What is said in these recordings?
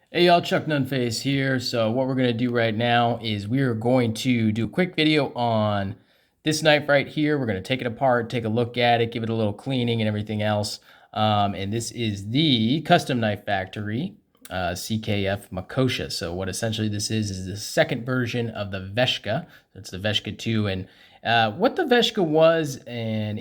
Hey y'all, Chuck Nunface here. So what we're going to do right now is we are going to do a quick video on this knife right here. We're going to take it apart, take a look at it, give it a little cleaning and everything else. And this is the Custom Knife Factory CKF Makosha. So what essentially this is the second version of the Veshka. It's the Veshka 2. And what the Veshka was and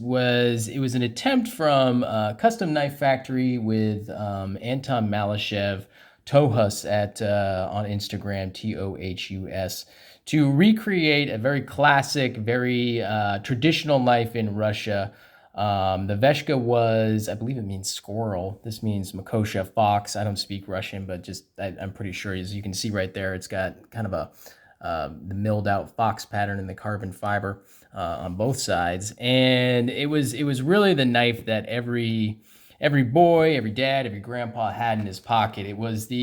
was it was an attempt from Custom Knife Factory with Anton Malashev, Tohus at on Instagram, Tohus, to recreate a very classic, very traditional knife in Russia. The Veshka was, I believe it means squirrel. This means Makosha, fox. I don't speak Russian, but I'm pretty sure, as you can see right there, it's got kind of the milled out fox pattern in the carbon fiber on both sides. And it was really the knife that every boy, every dad, every grandpa had in his pocket. It was the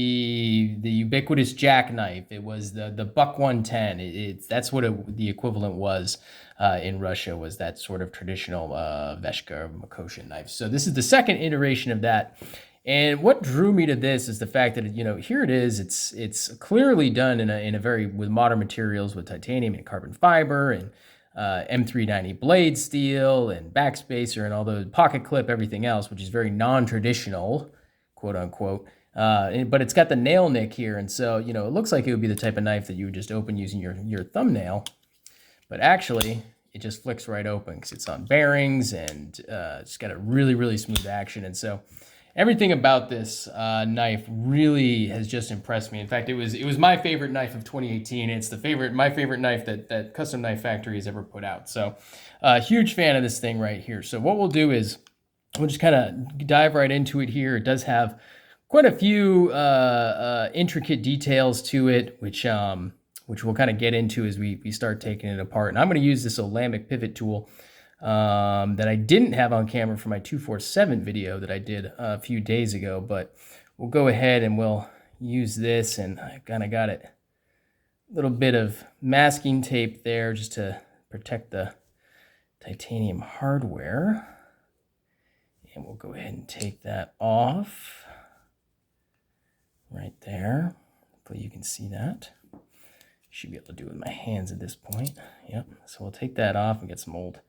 ubiquitous jackknife. It was the Buck 110. That's what the equivalent was in Russia, was that sort of traditional Veshka or Makosha knife. So this is the second iteration of that. And what drew me to this is the fact that, you know, here it is. It's clearly done in a very, with modern materials, with titanium and carbon fiber and M390 blade steel and backspacer and all the pocket clip, everything else, which is very non-traditional, quote unquote. But it's got the nail nick here, and so, you know, it looks like it would be the type of knife that you would just open using your thumbnail, but actually it just flicks right open because it's on bearings, and it's got a really, really smooth action. And so everything about this knife really has just impressed me. In fact, it was my favorite knife of 2018. It's my favorite knife that Custom Knife Factory has ever put out. So huge fan of this thing right here. So what we'll do is we'll just kind of dive right into it here. It does have quite a few intricate details to it, which we'll kind of get into as we start taking it apart. And I'm going to use this Alambic pivot tool that I didn't have on camera for my 247 video that I did a few days ago, but we'll go ahead and we'll use this. And I kind of got it, a little bit of masking tape there just to protect the titanium hardware. And we'll go ahead and take that off right there. Hopefully you can see that. Should be able to do it with my hands at this point. Yep. So we'll take that off and get some old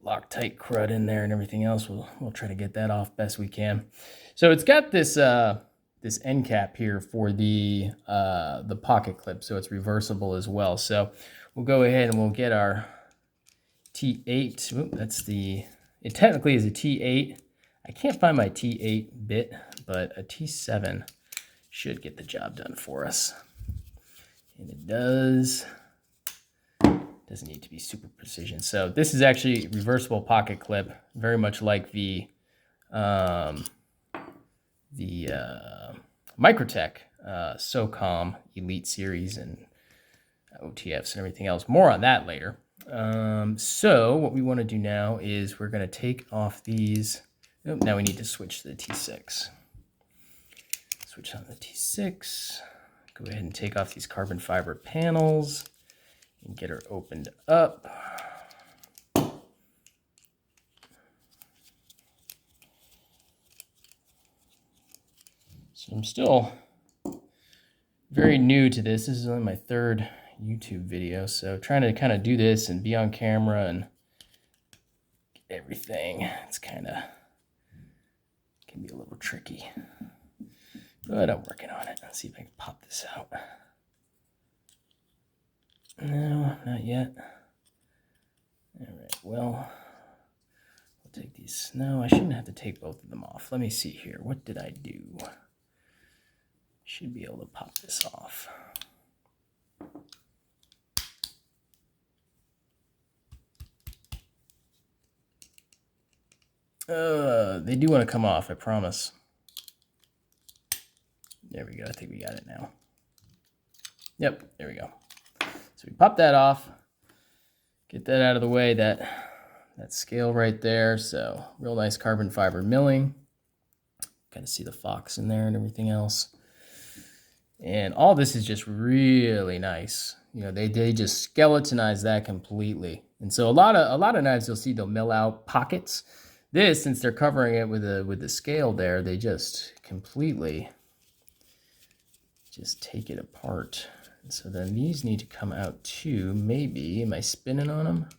Loctite crud in there and everything else. We'll try to get that off best we can. So it's got this this end cap here for the pocket clip, so it's reversible as well. So we'll go ahead and we'll get our T8. Oop, it technically is a T8. I can't find my T8 bit, but a T7 should get the job done for us. And it does. Doesn't need to be super precision. So this is actually a reversible pocket clip, very much like the Microtech SOCOM Elite Series and OTFs and everything else. More on that later. So what we want to do now is we're going to take off these. Oh, now we need to switch to the T6. Switch on the T6. Go ahead and take off these carbon fiber panels and get her opened up. So I'm still very new to this. This is only my third YouTube video, so trying to kind of do this and be on camera and everything, it's kind of can be a little tricky, but I'm working on it. Let's see if I can pop this out. No, not yet. All right, well, we'll take these. No, I shouldn't have to take both of them off. Let me see here. What did I do? Should be able to pop this off. They do want to come off, I promise. There we go. I think we got it now. Yep, there we go. So we pop that off, get that out of the way, that scale right there. So real nice carbon fiber milling. Kind of see the fox in there and everything else. And all this is just really nice. You know, they just skeletonize that completely. And so a lot of knives you'll see, they'll mill out pockets. This, since they're covering it with the scale there, they just completely just take it apart. And so then these need to come out too. Maybe, am I spinning on them?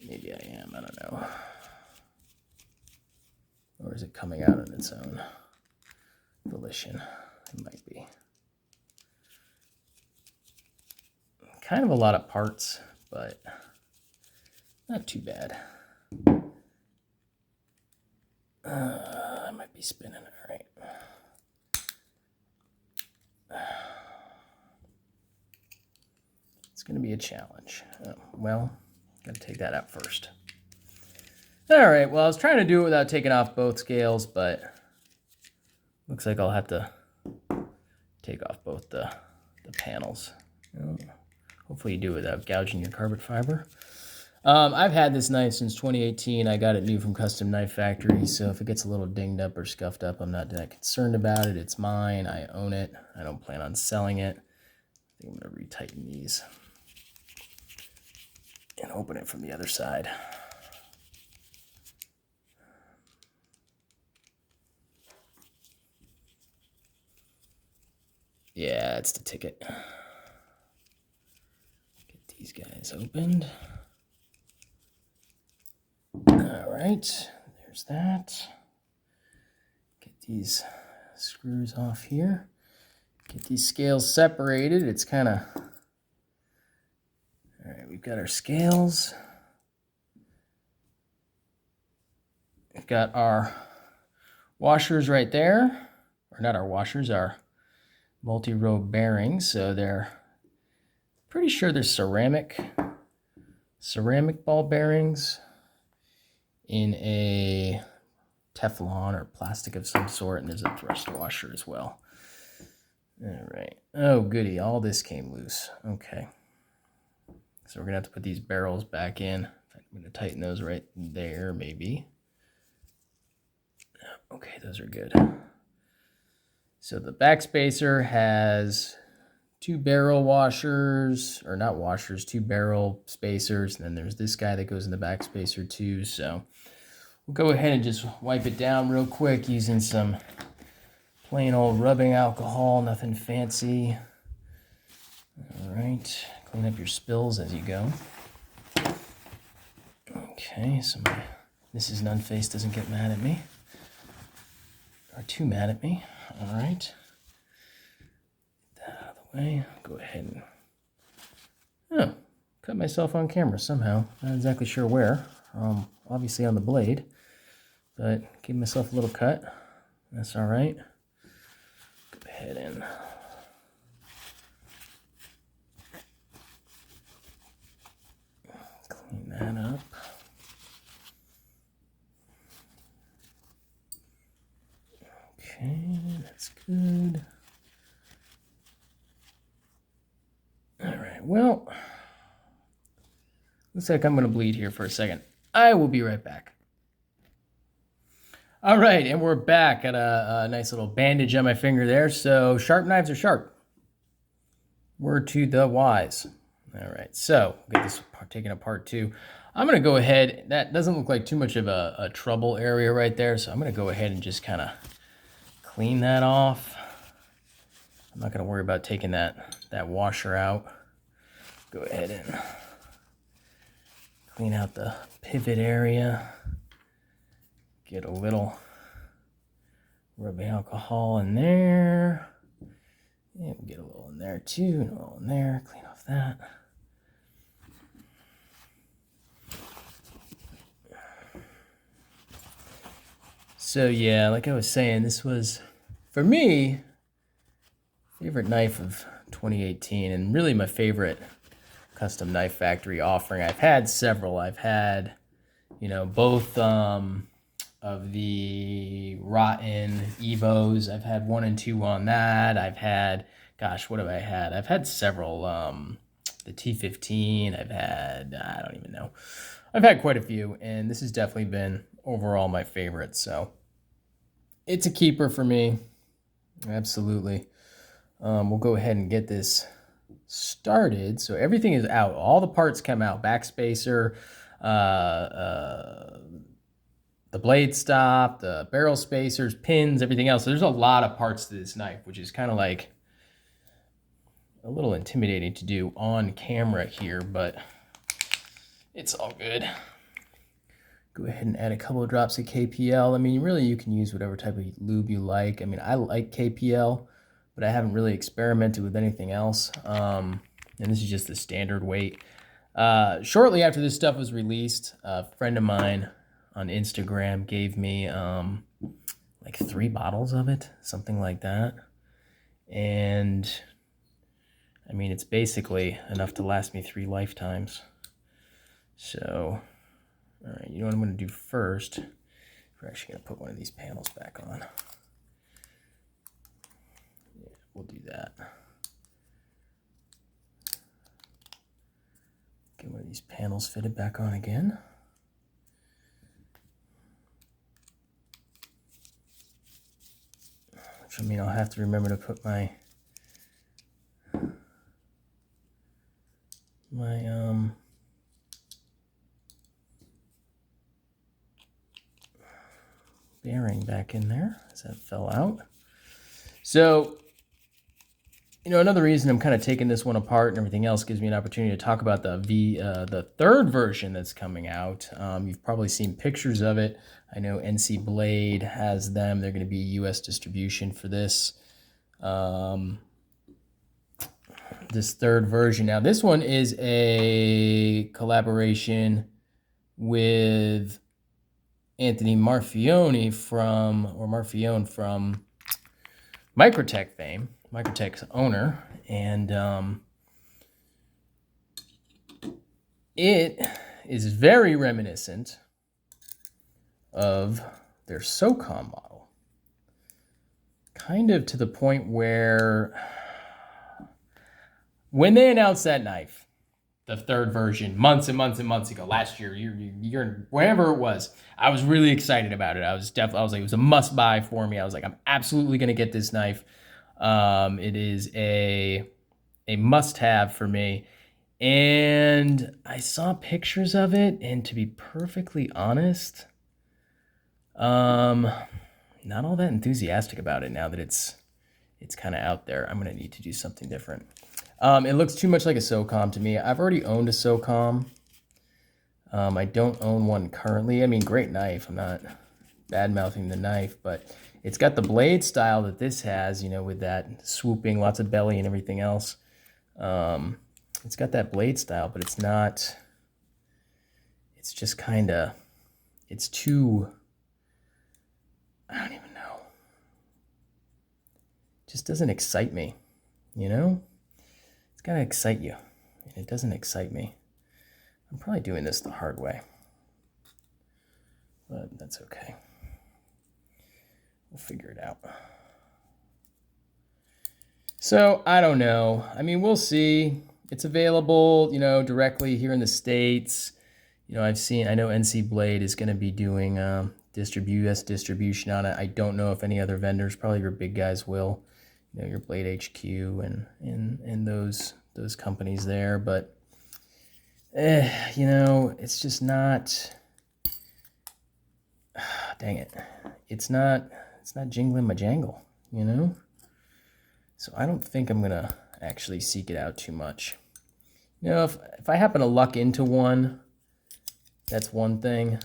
Maybe I am, I don't know. Or is it coming out on its own volition? It might be. Kind of a lot of parts, but not too bad. I might be spinning, all right. It's going to be a challenge. Well, got to take that out first. All right, well, I was trying to do it without taking off both scales, but looks like I'll have to take off both the panels. Hopefully you do it without gouging your carbon fiber. I've had this knife since 2018. I got it new from Custom Knife Factory, so if it gets a little dinged up or scuffed up, I'm not that concerned about it. It's mine. I own it. I don't plan on selling it. I think I'm going to retighten these and open it from the other side. Yeah, it's the ticket. Get these guys opened. All right, there's that. Get these screws off here. Get these scales separated. It's kind of... All right, we've got our scales. We've got our washers right there. Or not our washers, our multi-row bearings. So they're pretty sure they're ceramic ball bearings in a Teflon or plastic of some sort, and there's a thrust washer as well. All right. Oh, goody. All this came loose. Okay. So we're going to have to put these barrels back in. I'm going to tighten those right there, maybe. Okay, those are good. So the back spacer has two barrel washers, or not washers, two barrel spacers. And then there's this guy that goes in the back spacer too. So we'll go ahead and just wipe it down real quick using some plain old rubbing alcohol, nothing fancy. All right, clean up your spills as you go. Okay, so my Mrs. Nunface doesn't get mad at me, or too mad at me. All right, get that out of the way. Go ahead and cut myself on camera somehow. Not exactly sure where. Obviously on the blade, but give myself a little cut. That's all right. Go ahead and clean that up. Okay, that's good. All right, well, looks like I'm going to bleed here for a second. I will be right back. All right, and we're back. Got a nice little bandage on my finger there. So sharp knives are sharp. Word to the wise. All right, so we'll get this taken apart too. I'm going to go ahead. That doesn't look like too much of a trouble area right there. So I'm going to go ahead and just kind of clean that off. I'm not going to worry about taking that washer out. Go ahead and clean out the pivot area. Get a little rubbing alcohol in there. And we'll get a little in there too, and a little in there. Clean off that. So yeah, like I was saying, this was, for me, favorite knife of 2018, and really my favorite Custom Knife Factory offering. I've had several. I've had, both of the Rotten Evos. I've had 1 and 2 on that. I've had, gosh, what have I had? I've had several. The T15. I've had, I don't even know. I've had quite a few, and this has definitely been overall my favorite. So it's a keeper for me. Absolutely. We'll go ahead and get this started. So everything is out. All the parts come out. Backspacer, the blade stop, the barrel spacers, pins, everything else. So there's a lot of parts to this knife, which is kind of like a little intimidating to do on camera here, but it's all good. Go ahead and add a couple of drops of KPL. I mean, really, you can use whatever type of lube you like. I mean, I like KPL, but I haven't really experimented with anything else. And this is just the standard weight. Shortly after this stuff was released, a friend of mine on Instagram gave me like 3 bottles of it, something like that. And I mean, it's basically enough to last me 3 lifetimes. So, all right, you know what I'm going to do first? We're actually going to put one of these panels back on. Yeah, we'll do that. Get one of these panels fitted back on again. Which, I mean, I'll have to remember to put my bearing back in there as that fell out. So, you know, another reason I'm kind of taking this one apart and everything else gives me an opportunity to talk about the third version that's coming out. You've probably seen pictures of it. I know NC Blade has them. They're going to be US distribution for this. This third version. Now, this one is a collaboration with Anthony Marfione from Microtech fame, Microtech's owner, and it is very reminiscent of their SOCOM model, kind of to the point where when they announced that knife, the third version, months and months and months ago, last year, whenever it was, I was really excited about it. I was like, it was a must buy for me. I was like, I'm absolutely going to get this knife. It is a must have for me. And I saw pictures of it, and to be perfectly honest, not all that enthusiastic about it now that it's kind of out there. I'm going to need to do something different. It looks too much like a SOCOM to me. I've already owned a SOCOM. I don't own one currently. I mean, great knife. I'm not bad-mouthing the knife, but it's got the blade style that this has, you know, with that swooping, lots of belly and everything else. It's got that blade style, but it's not, it's just kind of, it's too, I don't even know. It just doesn't excite me, you know? It's got to excite you, and it doesn't excite me. I'm probably doing this the hard way, but that's okay. We'll figure it out. So, I don't know. I mean, we'll see. It's available, you know, directly here in the States. You know, I know NC Blade is going to be doing US distribution on it. I don't know if any other vendors, probably your big guys will. You know, your Blade HQ and those companies there, but you know, it's just not, dang it. It's not jingling my jangle, you know? So I don't think I'm going to actually seek it out too much. You know, if I happen to luck into one, that's one thing,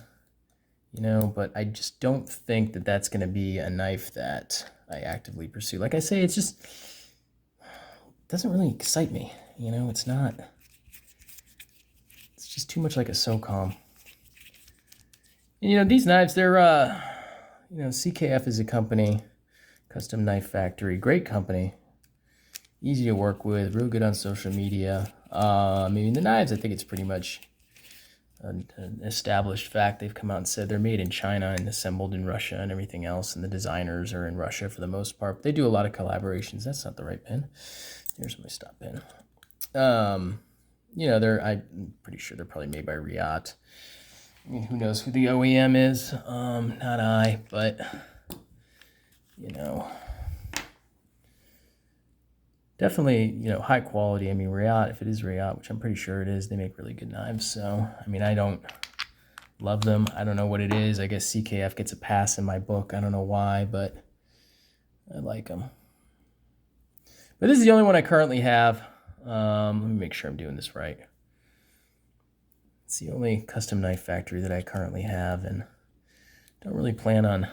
you know, but I just don't think that that's going to be a knife that I actively pursue. Like I say, it's just, it doesn't really excite me, you know? It's just too much like a SOCOM. And, you know, these knives, they're, you know, CKF is a company, Custom Knife Factory, great company, easy to work with, real good on social media. I mean, the knives, I think it's pretty much an established fact. They've come out and said they're made in China and assembled in Russia and everything else, and the designers are in Russia for the most part. But they do a lot of collaborations. That's not the right pin. Here's my stop pin. You know, I'm pretty sure they're probably made by Riot. I mean, who knows who the OEM is? Not I, but, you know, definitely, you know, high quality. I mean, Riot, if it is Riot, which I'm pretty sure it is, they make really good knives. So, I mean, I don't Love them. I don't know what it is. I guess CKF gets a pass in my book. I don't know why, but I like them. But this is the only one I currently have. Let me make sure I'm doing this right. It's the only custom knife factory that I currently have, and don't really plan on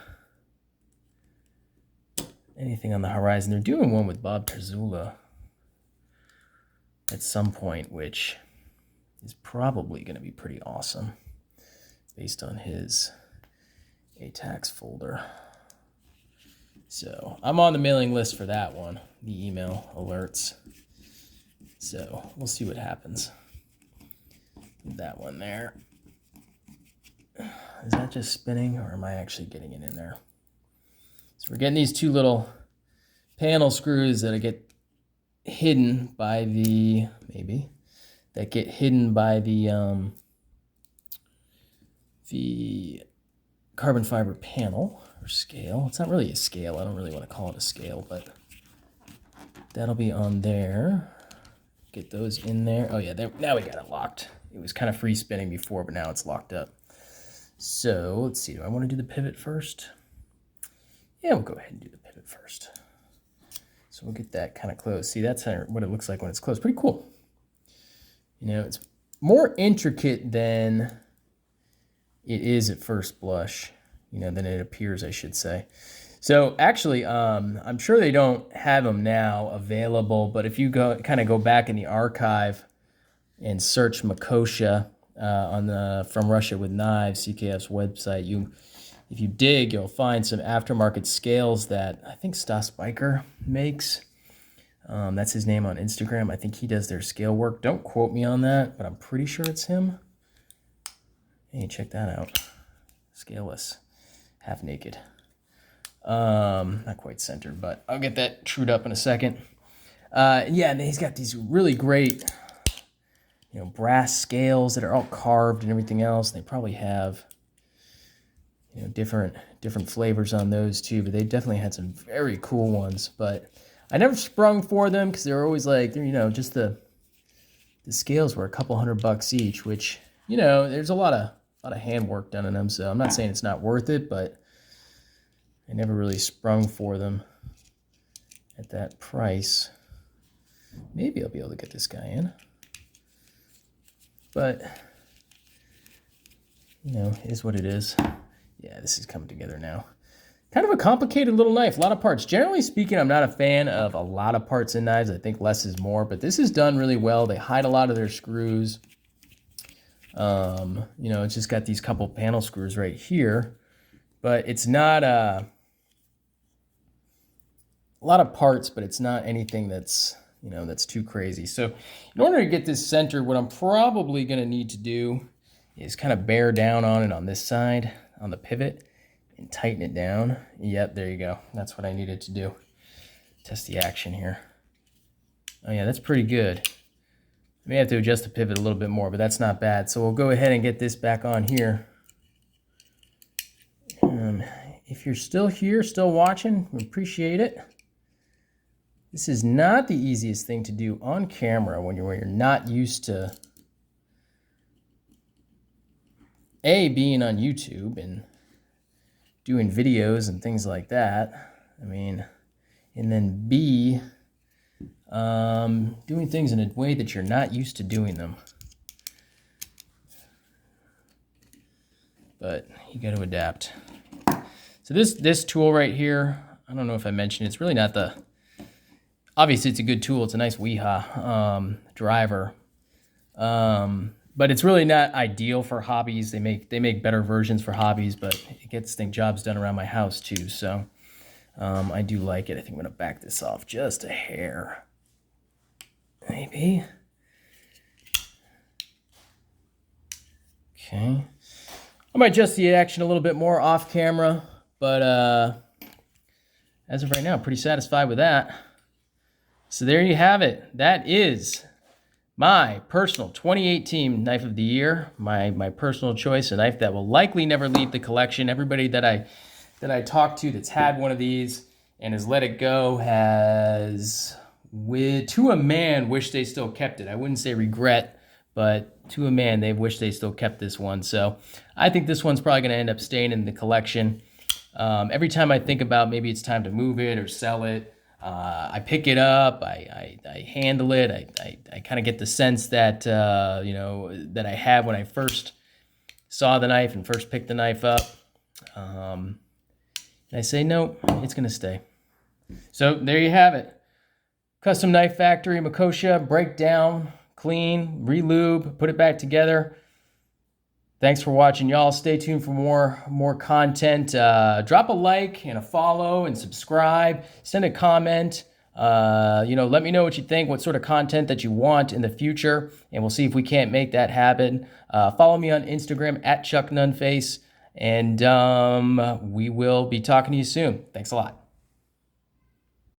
anything on the horizon. They're doing one with Bob Terzula at some point, which is probably going to be pretty awesome based on his ATAX folder. So I'm on the mailing list for that one, the email alerts. So we'll see what happens. That one there. Is that just spinning, or am I actually getting it in there? So we're getting these two little panel screws that get hidden by the, the carbon fiber panel or scale. It's not really a scale. I don't really want to call it a scale, but that'll be on there. Get those in there. Oh yeah, now we got it locked. It was kind of free spinning before, but now it's locked up. So let's see, do I want to do the pivot first? Yeah, we'll go ahead and do the pivot first. So we'll get that kind of closed. See, that's what it looks like when it's closed. Pretty cool. You know, it's more intricate than it is at first blush, you know, than it appears, I should say. So actually, I'm sure they don't have them now available, but if you go back in the archive and search Makosha on the From Russia with Knives, CKF's website, if you dig, you'll find some aftermarket scales that I think Stas Biker makes. That's his name on Instagram. I think he does their scale work. Don't quote me on that, but I'm pretty sure it's him. Hey, check that out. Scaleless, half naked. Not quite centered, but I'll get that trued up in a second. Yeah, and he's got these really great, you know, brass scales that are all carved and everything else. They probably have, you know, different flavors on those too, but they definitely had some very cool ones. But I never sprung for them because they were always like, you know, just the scales were a couple $100 each, which, you know, there's a lot of handwork done in them. So I'm not saying it's not worth it, but I never really sprung for them at that price. Maybe I'll be able to get this guy in. But, you know, it is what it is. Yeah, this is coming together now. Kind of a complicated little knife, a lot of parts. Generally speaking, I'm not a fan of a lot of parts in knives. I think less is more, but this is done really well. They hide a lot of their screws. You know, it's just got these couple panel screws right here, but it's not a lot of parts, but it's not anything that's, you know, that's too crazy. So in order to get this centered, what I'm probably going to need to do is kind of bear down on it on this side, on the pivot, and tighten it down. Yep, there you go. That's what I needed to do. Test the action here. Oh yeah, that's pretty good. I may have to adjust the pivot a little bit more, but that's not bad. So we'll go ahead and get this back on here. If you're still here, still watching, we appreciate it. This is not the easiest thing to do on camera when you're not used to being on YouTube and doing videos and things like that. I mean, and then B, doing things in a way that you're not used to doing them. But you got to adapt. So this tool right here, I don't know if I mentioned, it's really not the, obviously it's a good tool. It's a nice Weeha driver. But it's really not ideal for hobbies. They make better versions for hobbies, but it gets jobs done around my house too. So I do like it. I think I'm gonna back this off just a hair. Maybe. Okay. I might adjust the action a little bit more off camera, but as of right now, I'm pretty satisfied with that. So there you have it. That is my personal 2018 Knife of the Year, my personal choice, a knife that will likely never leave the collection. Everybody that I talked to that's had one of these and has let it go has, to a man, wish they still kept it. I wouldn't say regret, but to a man, they wish they still kept this one. So I think this one's probably going to end up staying in the collection. Every time I think about maybe it's time to move it or sell it, I pick it up, I handle it, I kind of get the sense that, that I had when I first saw the knife and first picked the knife up. And I say, no, it's going to stay. So there you have it. Custom Knife Factory Makosha, break down, clean, re-lube, put it back together. Thanks for watching, y'all. Stay tuned for more content. Drop a like and a follow and subscribe. Send a comment. Let me know what you think, what sort of content that you want in the future, and we'll see if we can't make that happen. Follow me on Instagram @ChuckNunface, and we will be talking to you soon. Thanks a lot.